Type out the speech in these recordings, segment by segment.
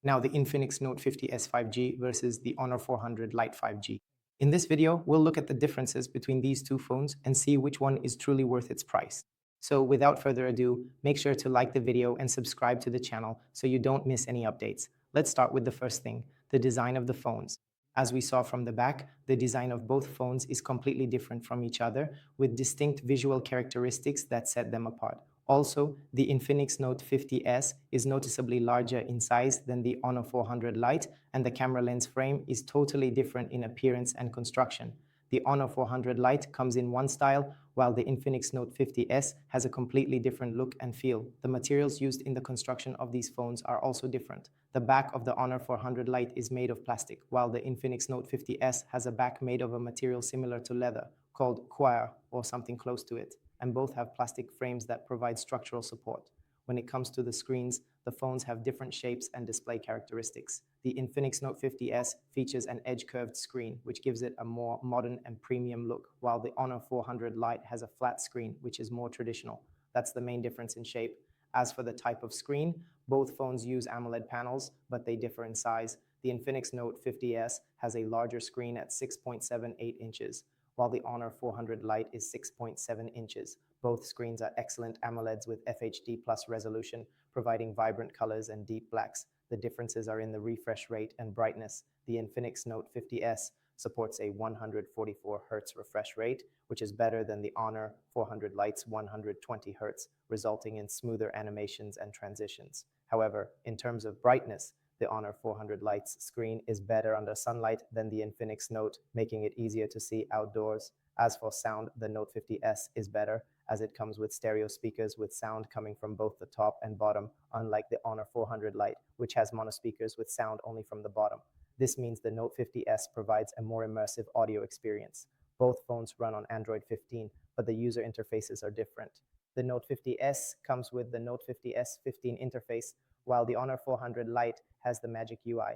Now the Infinix Note 50s 5G versus the Honor 400 Lite 5G. In this video, we'll look at the differences between these two phones and see which one is truly worth its price. So without further ado, make sure to like the video and subscribe to the channel so you don't miss any updates. Let's start with the first thing, the design of the phones. As we saw from the back, the design of both phones is completely different from each other, with distinct visual characteristics that set them apart. Also, the Infinix Note 50s is noticeably larger in size than the Honor 400 Lite, and the camera lens frame is totally different in appearance and construction. The Honor 400 Lite comes in one style, while the Infinix Note 50s has a completely different look and feel. The materials used in the construction of these phones are also different. The back of the Honor 400 Lite is made of plastic, while the Infinix Note 50s has a back made of a material similar to leather, called coir or something close to it, and both have plastic frames that provide structural support. When it comes to the screens, the phones have different shapes and display characteristics. The Infinix Note 50s features an edge-curved screen, which gives it a more modern and premium look, while the Honor 400 Lite has a flat screen, which is more traditional. That's the main difference in shape. As for the type of screen, both phones use AMOLED panels, but they differ in size. The Infinix Note 50s has a larger screen at 6.78 inches, while the Honor 400 Lite is 6.7 inches. Both screens are excellent AMOLEDs with FHD+ resolution, providing vibrant colors and deep blacks. The differences are in the refresh rate and brightness. The Infinix Note 50s supports a 144 Hz refresh rate, which is better than the Honor 400 Lite's 120 Hz, resulting in smoother animations and transitions. However, in terms of brightness, the Honor 400 Lite's screen is better under sunlight than the Infinix Note, making it easier to see outdoors. As for sound, the Note 50s is better, as it comes with stereo speakers with sound coming from both the top and bottom, unlike the Honor 400 Lite, which has mono speakers with sound only from the bottom. This means the Note 50s provides a more immersive audio experience. Both phones run on Android 15, but the user interfaces are different. The Note 50s comes with the Note 50s 15 interface, while the Honor 400 Lite has the Magic UI.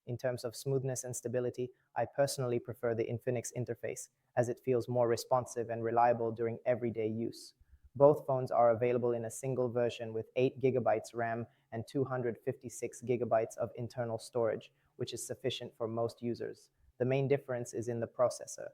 In terms of smoothness and stability, I personally prefer the Infinix interface, as it feels more responsive and reliable during everyday use. Both phones are available in a single version with 8 GB RAM and 256 GB of internal storage, which is sufficient for most users. The main difference is in the processor.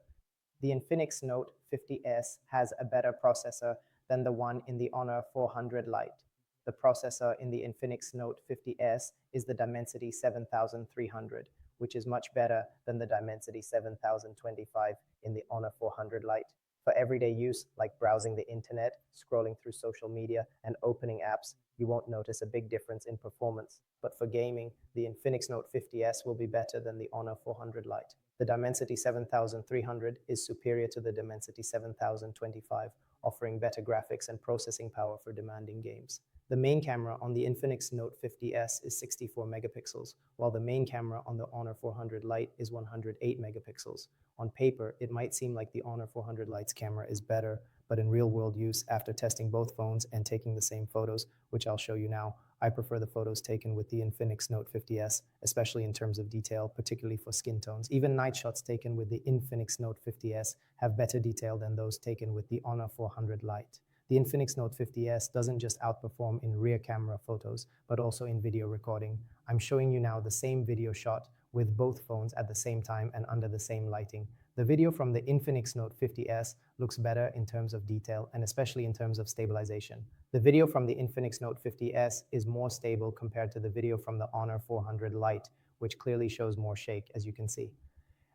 The Infinix Note 50s has a better processor than the one in the Honor 400 Lite. The processor in the Infinix Note 50s is the Dimensity 7300, which is much better than the Dimensity 7025 in the Honor 400 Lite. For everyday use, like browsing the internet, scrolling through social media, and opening apps, you won't notice a big difference in performance. But for gaming, the Infinix Note 50s will be better than the Honor 400 Lite. The Dimensity 7300 is superior to the Dimensity 7025, offering better graphics and processing power for demanding games. The main camera on the Infinix Note 50s is 64 megapixels, while the main camera on the Honor 400 Lite is 108 megapixels. On paper, it might seem like the Honor 400 Lite's camera is better, but in real-world use, after testing both phones and taking the same photos, which I'll show you now, I prefer the photos taken with the Infinix Note 50s, especially in terms of detail, particularly for skin tones. Even night shots taken with the Infinix Note 50s have better detail than those taken with the Honor 400 Lite. The Infinix Note 50s doesn't just outperform in rear camera photos, but also in video recording. I'm showing you now the same video shot with both phones at the same time and under the same lighting. The video from the Infinix Note 50s looks better in terms of detail and especially in terms of stabilization. The video from the Infinix Note 50s is more stable compared to the video from the Honor 400 Lite, which clearly shows more shake, as you can see.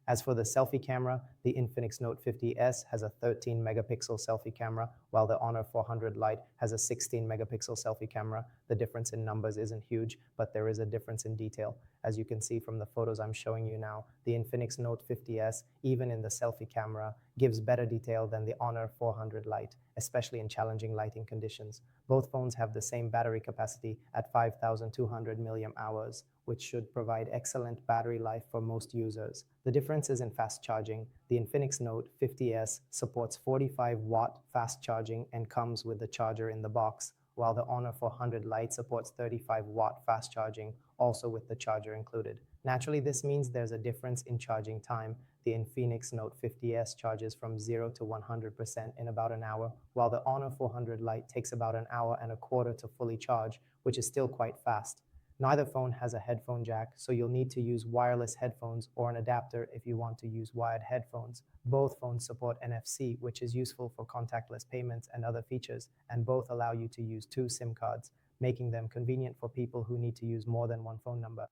As for the selfie camera, the Infinix Note 50s has a 13 megapixel selfie camera, while the Honor 400 Lite has a 16 megapixel selfie camera. The difference in numbers isn't huge, but there is a difference in detail. As you can see from the photos I'm showing you now, the Infinix Note 50s, even in the selfie camera, gives better detail than the Honor 400 Lite, especially in challenging lighting conditions. Both phones have the same battery capacity at 5,200 mAh, which should provide excellent battery life for most users. The difference is in fast charging. The Infinix Note 50s supports 45-watt fast charging and comes with the charger in the box, while the Honor 400 Lite supports 35-watt fast charging, also with the charger included. Naturally, this means there's a difference in charging time. The Infinix Note 50s charges from 0 to 100% in about an hour, while the Honor 400 Lite takes about an hour and a quarter to fully charge, which is still quite fast. Neither phone has a headphone jack, so you'll need to use wireless headphones or an adapter if you want to use wired headphones. Both phones support NFC, which is useful for contactless payments and other features, and both allow you to use two SIM cards, making them convenient for people who need to use more than one phone number.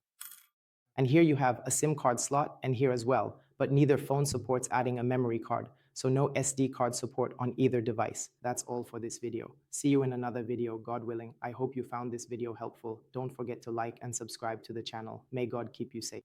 And here you have a SIM card slot, and here as well, but neither phone supports adding a memory card, so no SD card support on either device. That's all for this video. See you in another video, God willing. I hope you found this video helpful. Don't forget to like and subscribe to the channel. May God keep you safe.